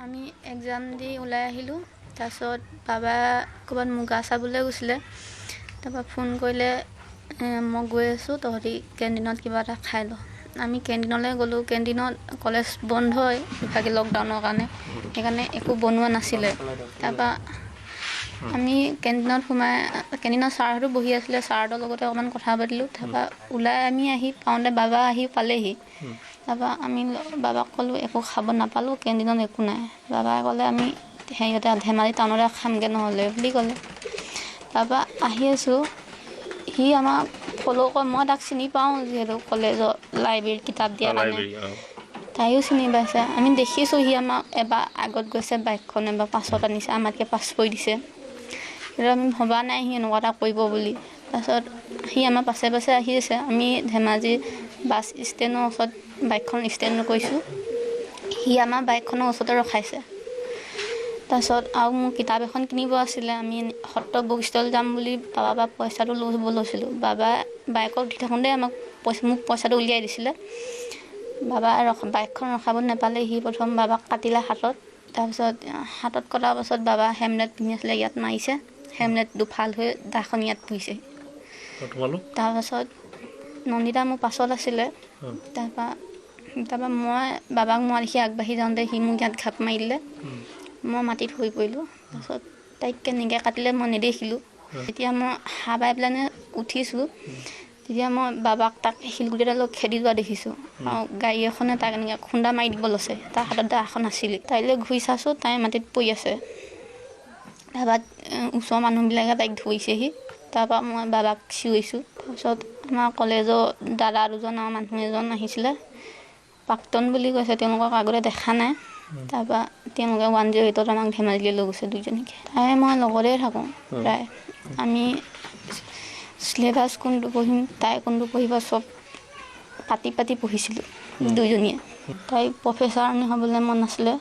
আমি এক্সাম দি ওলাই আহিলোঁ। তাৰপিছত বাবা ক'ৰবাত মুগা চাবলৈ গৈছিলে। তাৰপৰা ফোন কৰিলে, মই গৈ আছোঁ, তহঁতি কেণ্টিনত কিবা এটা খাই ল। আমি কেণ্টিনলৈ গ'লোঁ। কেণ্টিনত কলেজ বন্ধ হয় ইভাগে লকডাউনৰ কাৰণে, সেইকাৰণে একো বনোৱা নাছিলে। তাৰপৰা আমি কেণ্টিনত সোমাই, কেণ্টিনত ছাৰহঁতো বহি আছিলে, ছাৰহঁতৰ লগতে অকণমান কথা পাতিলোঁ। তাৰপৰা ওলাই আমি আহি পাওঁতে বাবা আহি পালেহি। তাৰপৰা আমি বাবাক ক'লোঁ, একো খাব নাপালোঁ, কেণ্টিনত একো নাই। বাবাই ক'লে, আমি হেৰিয়তে ধেমাজি টাউনতে খামগৈ নহ'লে বুলি ক'লে। তাৰপৰা আহি আছোঁ, সি আমাক ফ'ল' কৰে। মই তাক চিনি পাওঁ, যিহেতু কলেজৰ লাইব্ৰেৰীত কিতাপ দিয়াৰ কাৰণে তাইও চিনি পাইছে। আমি দেখিছোঁ সি আমাক এবাৰ আগত গৈছে বাইকখন, এবাৰ পাছত আনিছে, আমাতকৈ পাছ পৰি দিছে। কিন্তু আমি ভবা নাই সি এনেকুৱা এটা কৰিব বুলি। তাৰপিছত সি আমাৰ পাছে পাছে আহি আছে। আমি ধেমাজি বাছ ষ্টেণ্ডৰ ওচৰত বাইকখন ষ্টেণ্ড কৰিছোঁ, সি আমাৰ বাইকখনৰ ওচৰতে ৰখাইছে। তাৰপিছত আৰু মোৰ কিতাপ এখন কিনিব আছিলে। আমি সত্ৰ বুক ষ্টল যাম বুলি বাবাৰ পৰা পইচাটো লৈছিলোঁ। বাবাই বাইকত উঠি থাকোঁতে মোক পইচাটো উলিয়াই দিছিলে। বাবাই বাইকখন ৰখাব নাপালে, সি প্ৰথম বাবাক কাটিলে হাতত। তাৰপিছত হাতত কটাৰ পাছত বাবা হেমলেট পিন্ধি আছিলে, ইয়াত মাৰিছে, হেমলেট দুফাল হৈ দাখন ইয়াত পৰিছে। তাৰপাছত নন্দিতা মোৰ পাছত আছিলে। তাৰপৰা মই বাবাক মই দেখি আগবাঢ়ি যাওঁতে সি মোক ইয়াত ঘাপ মাৰি দিলে। মই মাটিত শুই পৰিলোঁ। তাৰপিছত তাইক কেনেকৈ কাটিলে মই নেদেখিলোঁ। যেতিয়া মই সাৰ পাই পেলাই উঠিছোঁ, তেতিয়া মই বাবাক তাক শিলগুটি এটা লৈ খেদি যোৱা দেখিছোঁ। আৰু গাড়ী এখনে তাক এনেকৈ খুন্দা মাৰি দিব লৈছে। তাৰ হাতত দা এখন আছিলে। তাইলৈ ঘূৰি চাইছোঁ, তাই মাটিত পৰি আছে। তাৰপৰা ওচৰৰ মানুহবিলাকে তাইক ধৰিছেহি। তাৰপৰা মই বাবাক চিঞৰিছোঁ। তাৰপিছত আমাৰ কলেজৰ দাদা দুজন আৰু মানুহ এজন আহিছিলে, প্ৰাক্তন বুলি কৈছে, তেওঁলোকক আগতে দেখা নাই। তাৰপৰা তেওঁলোকে 108ত আমাক ধেমাজিলৈ লৈ গৈছে দুইজনীকে। তাই মই লগতে থাকোঁ প্ৰায়। আমি চিলেবাছ কোনটো পঢ়িম, তাই কোনটো পঢ়িব, চব পাতি পঢ়িছিলোঁ দুইজনীয়ে। তাই প্ৰফেচাৰণী হ'বলৈ মন আছিলে।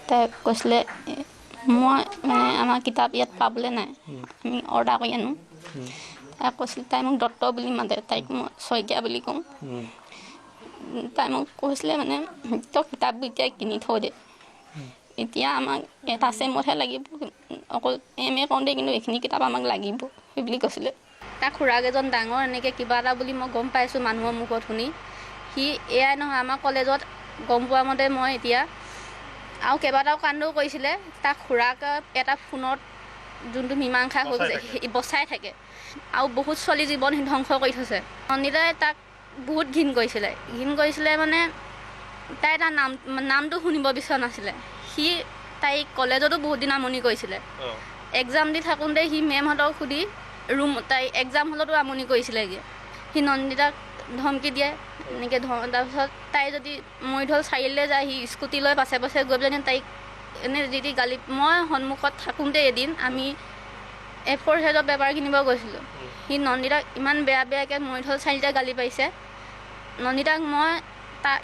তাই কৈছিলে, মই মানে আমাৰ কিতাপ ইয়াত পাবলৈ নাই, আমি অৰ্ডাৰ কৰি আনো। তাই কৈছিলে, তাই মোক দত্ত বুলি মাতে, তাইক মই শইকীয়া বুলি কওঁ। তাই মোক কৈছিলে মানে, তই কিতাপবোৰ এতিয়া কিনি থৈ দে, এতিয়া আমাক এটা চেমতহে লাগিব, অকল MA কৰোঁতে কিন্তু এইখিনি কিতাপ আমাক লাগিব, সেই বুলি কৈছিলে। তাৰ খুৰাক এজন ডাঙৰ এনেকৈ কিবা এটা বুলি মই গম পাইছোঁ মানুহৰ মুখত শুনি। সি এয়াই নহয়, আমাৰ কলেজত গম পোৱা মতে মই এতিয়া আৰু কেইবাটাও কাণ্ডও কৰিছিলে। তাৰ খুৰাক এটা ফোনত যোনটো মীমাংসা হৈ গৈছে, বচাই থাকে। আৰু বহুত ছোৱালী জীৱন ধ্বংস কৰি থৈছে। নন্দিতাই তাক বহুত ঘিণ কৰিছিলে মানে তাই তাৰ নামটো শুনিব বিচৰা নাছিলে। সি তাইক কলেজতো বহুত দিন আমনি কৰিছিলে। এক্সাম দি থাকোঁতে সি মেমহঁতক সুধি তাই এক্সাম হলতো আমনি কৰিছিলেগৈ। সি নন্দিতাক ধমকি দিয়ে এনেকৈ তাৰপিছত তাই যদি মৰিধল চাৰিআলিলৈ যায়, সি স্কুটি লৈ পাছে পাছে গৈ পেলাই তাইক এনেই যি গালি। মই সন্মুখত থাকোঁতে এদিন আমি A4 সাইজৰ পেপাৰ কিনিব গৈছিলোঁ। সি নন্দিতাক ইমান বেয়াকৈ মৰিধল চাৰিআলিতে গালি পাৰিছে। নন্দিতাক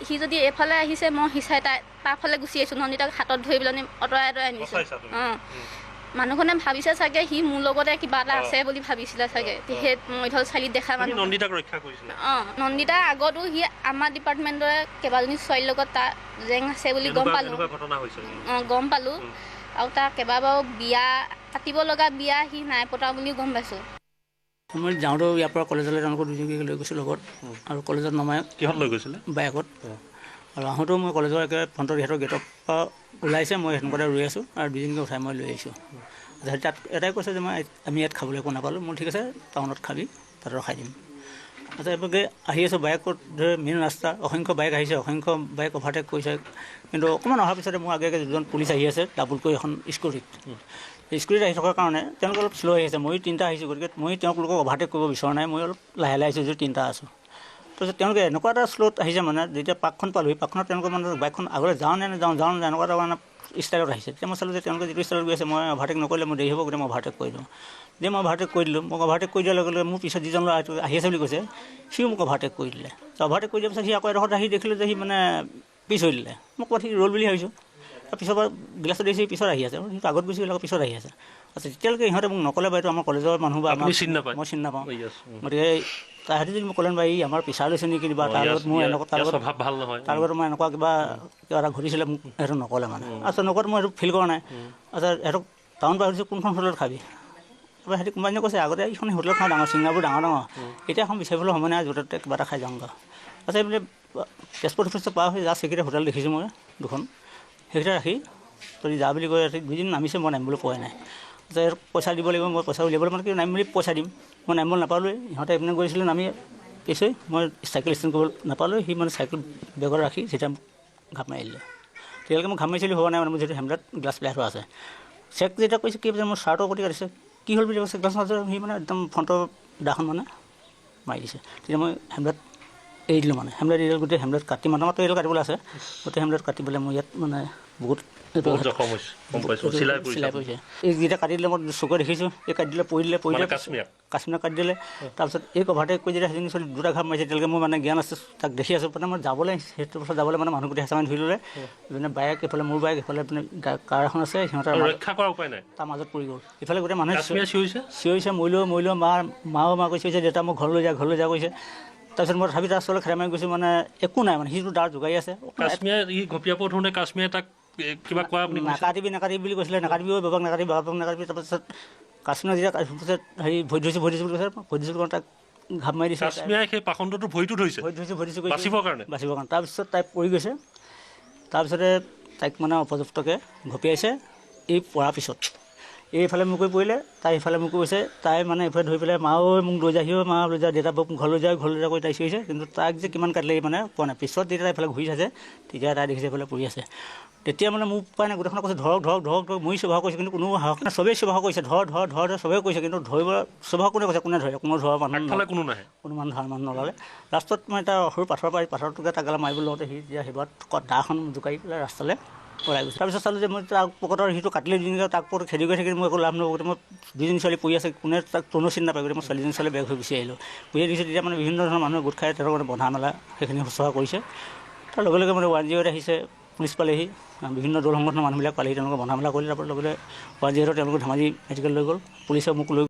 সি যদি এইফালে আহিছে, মই সিচাই তাৰ ফালে গুচি আহিছোঁ। নন্দিতাক হাতত ধৰি পেলাই আঁতৰাই আনিছোঁ। মানুহখনে ভাবিছে চাগে সি মোৰ লগতে কিবা এটা আছে বুলি ভাবিছিলে চাগে। সেই মৰিধল চাৰিআলিত দেখা মানুহ নন্দিতাক ৰক্ষা কৰিছিলে। নন্দিতাৰ আগতো সি আমাৰ ডিপাৰ্টমেণ্টৰে কেইবাজনী ছোৱালীৰ লগত তাৰ জেং আছে বুলি গম পালোঁ। আৰু তাৰ কেইবাবাৰো বিয়া পাতিব লগা বিয়া সি নাই পতা বুলি গম পাইছোঁ। মই যাওঁতেও ইয়াৰ পৰা কলেজলৈ তেওঁলোকৰ দুজনীকে লৈ গৈছোঁ লগত। আৰু কলেজত নমাই কিহত লৈ গৈছিলে? বাইকত। আৰু আহোঁতেও মই কলেজৰ একেবাৰে ফ্ৰণ্টৰ ইহঁতৰ গেটৰ পৰা ওলাইছে, মই সেনেকুৱাতে ৰৈ আছোঁ। আৰু দুজনীকে উঠাই মই লৈ আহিছোঁ। তাত এটাই কৈছে যে আমি ইয়াত খাবলৈ একো নাপালোঁ। মোৰ ঠিক আছে, টাউনত খাবি, তাত ৰখাই দিম। তাৰপিছত এবাৰকে আহি আছোঁ বাইকত, মেইন ৰাস্তা, অসংখ্য বাইক আহিছে, অসংখ্য বাইক অভাৰটেক কৰিছে। কিন্তু অকণমান অহাৰ পিছতে মোৰ আগে দুজন পুলিচ আহি আছে, ডাবুলকৈ এখন স্কুটিত আহি থকাৰ কাৰণে তেওঁলোকে অলপ শ্ল' আহি আছে। মই তিনিটা আহিছোঁ, গতিকে মই তেওঁলোকক অভাৰটেক কৰিব বিচৰা নাই। মই অলপ লাহে আহিছোঁ, যদি তিনিটা আছোঁ। তাৰপিছত তেওঁলোকে এনেকুৱা এটা শ্ল'ত আহিছে মানে, যেতিয়া পাৰ্কখন পালোহি, পাৰ্কখনত তেওঁলোকে মানে বাইকখন আগলৈ যাওঁ নে নাযাওঁ এনেকুৱা এটা মানে ষ্টাইলত আহিছে। তেতিয়া মই চালোঁ যে তেওঁলোকে যিটো ষ্টাইলত গৈ আছে, মই অভাৰটেক নকৰিলে মোৰ দেৰি হ'ব, গতিকে মই অভাৰটেক কৰি দিওঁ। মই অভাৰটেক কৰি দিলোঁ। মোক অভাৰটেক কৰি দিয়াৰ লগে লগে মোৰ পিছত যিজন ল'ৰা আহি আছে বুলি কৈছে, সিও মোক অভাৰটেক কৰি দিলে। অভাৰটেক কৰি দিয়াৰ পিছত সি আকৌ এডোখৰত আহি দেখিলোঁ যে সি মানে পিছ হৈ দিলে। মোক ক'ৰবাত সি ৰ'ল বুলি ভাবিছোঁ। পিছৰ পৰা গিলাচত দেখিছোঁ পিছত আহি আছে, সি আগত গুচি গ'লে আকৌ পিছত আহি আছে। তেতিয়ালৈকে ইহঁতে মোক নক'লে বাইদেউ আমাৰ কলেজৰ মানুহ বা মই চিনি নাপাওঁ। গতিকে তাহাঁতি যদি মোক ক'লে বা এই আমাৰ পিছাৰ লৈছে নেকি কিবা তাৰ লগত মোৰ এনেকুৱা তাৰ লগত মই এনেকুৱা কিবা এটা ঘটিছিলে মোক সেইটো নক'লে মানে আচ্ছা নকোৱাত মই সেইটো ফিল কৰা নাই আচ্ছা সিহঁতক টাউন পাই সুধিছোঁ কোনখন হোটেলত খাবি তাৰপৰা সিহঁতি কোম্পানীয়ে কৈছে আগতে এইখন হোটেলত খাওঁ ডাঙৰ চিংগাবোৰ ডাঙৰ এতিয়া এখন বিচাৰিবলৈ সময় নাই য'তে ত'তে কিবা এটা খাই যাওঁগৈ আচ্ছা এইবোলে তেজপুৰ অফিচটো পাৰ হৈ যা সেইকেইটা হোটেল দেখিছোঁ মই দুখন সেইকেইটা ৰাখি তই যা বুলি কৈ দুদিন নামিছে মই নামিবলৈ পোৱাই নাই যে পইচা দিব লাগিব মই পইচা উলিয়াবলৈ মানে কি নামিম বুলি পইচা দিম মই নামিবলৈ নাপালোঁৱেই ইহঁতে এইপিনে গৈছিলে নামি পিছই মই চাইকেল ষ্টেণ্ড কৰিব নাপালোঁ সি মানে চাইকেল বেগত ৰাখি যেতিয়া ঘাপ মাৰি দিলে তেতিয়ালৈকে মই ঘাপ মাৰিছিলোঁ হোৱা নাই মানে মোৰ যিহেতু হেমলেট গ্লাছ পেলাই থোৱা আছে চেক যেতিয়া কৈছে কি মোৰ শ্বাৰ্টৰ প্ৰতি কাটিছে কি হ'ল বুলি কৈছে গ্লাছ নাছিল সি মানে একদম ফ্ৰণ্টৰ দাখন মানে মাৰি দিছে তেতিয়া মই হেমলেট এৰি দিলোঁ মানে হেমলেট এৰি দিলোঁ গোটেই হেমলেট কাটি মাত্ৰ এৰি কাটিবলৈ আছে গোটেই হেমলেট কাটি পেলাই মই ইয়াত মানে বহুত চিলাই পৰিছে এইকেইটা কাটি দিলে মই চকুৰে দেখিছোঁ এই কাটি দিলে পৰি দিলে কাশ্মীৰ কাটি দিলে তাৰপিছত এই কভাৰতে কৈ যেতিয়া সেইজনী ছোৱালী দুটা ঘাপ মাৰিছে তেতিয়ালৈকে মোৰ মানে জ্ঞান আছে তাক দেখি আছোঁ মানে মই যাবলৈ সেইটো বছৰ যাবলৈ মানে মানুহ গোটেই হেঁচামান ধৰি ল'লে মানে বাইক এইফালে মোৰ বাইক এইফালে মানে কাৰ এখন আছে সিহঁতৰ ৰক্ষা কৰাৰ উপায় নাই তাৰ মাজত পৰি গ'ল ইফালে গোটেই মানুহে চিঞৰিছে মৰিলেও মাও মা কৈছে দেউতা মোক ঘৰলৈ যা কৈছে তাৰপিছত মই তথাপি তাৰ ওচৰলৈ খেৰা মাৰি গৈছোঁ মানে একো নাই মানে সিটো তাৰ জোগাৰি আছে কাশ্মীৰে তাক কিবা কোৱা নাকাটিবি বুলি কৈছিলে নাকাটিবি বাবাক নাকাটিবি তাৰপিছত কাশ্মীৰ যেতিয়া তাৰপিছত হেৰি ভৰি ধৰিছোঁ বুলি কৈছে ভৰি ধৰিছোঁ তাক ঘাপ মাৰি দিছে সেই পাখণ্ডটো ভৰিটো ধৰিছোঁ বাচিবৰ কাৰণে তাৰপিছত তাই পৰি গৈছে তাৰপিছতে তাইক মানে উপযুক্তকৈ ঘপিয়াইছে এই পৰাৰ পিছত এইফালে মুখি পৰিলে তাই ইফালে মুখি গৈছে তাই মানে এইফালে ধৰি পেলাই মাও মোক লৈ যায় মা লৈ যায় দেউতা মোক ঘৰলৈ যায় কৰি তাই চিঞৰিছে কিন্তু তাক যে কিমান কাটিলে মানে পোৱা নাই পিছত যেতিয়া এইফালে ঘূৰি চাইছে তেতিয়া তাই দেখিছে এইফালে পৰি আছে তেতিয়া মানে মোক পাই নাই গোটেইখনত কৈছে ধৰক মই চুভাও কৈছোঁ কিন্তু কোনো সাহস নাই চবেই চুভাও কৰিছে ধৰ চবেই কৈছে কিন্তু ধৰিব চুভাও কোনে কৈছে কোনে ধৰে কোনো ধৰা মানুহ কোনো নাহে কোনো মানুহ ধৰা মানুহ নলালে লাষ্টত মই এটা সৰু পাথৰটোকে তাক গালে মাৰিবলৈ লওঁতে সি যেতিয়া সেইবাৰত দাখন জোকাৰি পেলাই ৰাস্তালৈ ওলাই গৈছে তাৰপিছত চালোঁ যে মই তাক পকেটৰ সিটো কাটিলে দুদিনকৈ তাক পকেট খেদি গৈ থাকিলে মই একো লাভ নহ'ব মই দুজনী ছোৱালী পৰি আছে কোনে তাক কোনো চিন্তা নাপায় গতিকে মই ছোৱালীজনী ছোৱালী বেগ হৈ গুচি আহিলোঁ বুজিয়ে দিছে তেতিয়া মানে বিভিন্ন ধৰণৰ মানুহে গোট খাই তেওঁলোকে মানে বন্ধা মেলা সেইখিনি শুশ্ৰূষা কৰিছে তাৰ লগে লগে মানে 108 আহিছে পুলিচ পালেহি বিভিন্ন দল সংগঠনৰ মানুহবিলাক পালেহি তেওঁলোকে বন্ধা মেলা কৰিলে তাৰপৰা লগে লগে 108 তেওঁলোকে ধেমাজি মেডিকেল লৈ গ'ল পুলিচে মোক লৈ